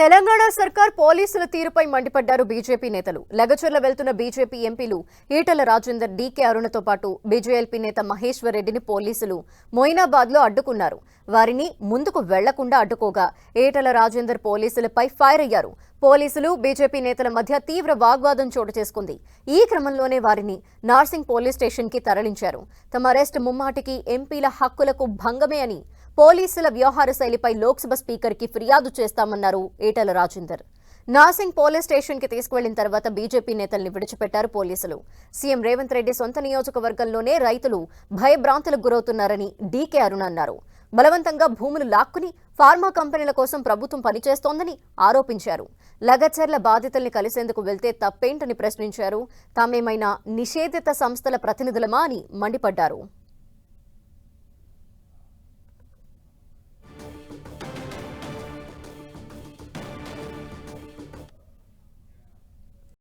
తెలంగాణ సర్కార్ పోలీసుల తీరుపై మండిపడ్డారు బీజేపీ నేతలు. లగచర్ల వెళ్తున్న బీజేపీ ఎంపీలు ఈటెల రాజేందర్, డీకే అరుణతో పాటు బీజేఎల్పీ నేత మహేశ్వర్ రెడ్డిని పోలీసులు మొయినాబాద్లో అడ్డుకున్నారు. వారిని ముందుకు వెళ్లకుండా అడ్డుకోగా ఈటెల రాజేందర్ పోలీసులపై ఫైర్ అయ్యారు. పోలీసులు బీజేపీ నేతల మధ్య తీవ్ర వాగ్వాదం చోటు చేసుకుంది. ఈ క్రమంలోనే వారిని నార్సింగ్ పోలీస్ స్టేషన్ కి తరలించారు. తమ అరెస్ట్ ముమ్మాటికి ఎంపీల హక్కులకు భంగమే అని, పోలీసుల వ్యవహార శైలిపై లోక్సభ స్పీకర్ కి ఫిర్యాదు చేస్తామన్నారు ఈటెల రాజేందర్. నార్సింగ్ పోలీస్ స్టేషన్ కి తీసుకువెళ్లిన తర్వాత బీజేపీ నేతల్ని విడిచిపెట్టారు పోలీసులు. సీఎం రేవంత్ రెడ్డి సొంత నియోజకవర్గంలోనే రైతులు భయభ్రాంతులకు గురవుతున్నారని డీకే అరుణ అన్నారు. బలవంతంగా భూములు లాక్కుని ఫార్మా కంపెనీల కోసం ప్రభుత్వం పనిచేస్తోందని ఆరోపించారు. లగచర్ల బాధితుల్ని కలిసేందుకు వెళ్తే తప్పేంటని ప్రశ్నించారు. తామేమైనా నిషేధిత సంస్థల ప్రతినిధులమా అని మండిపడ్డారు.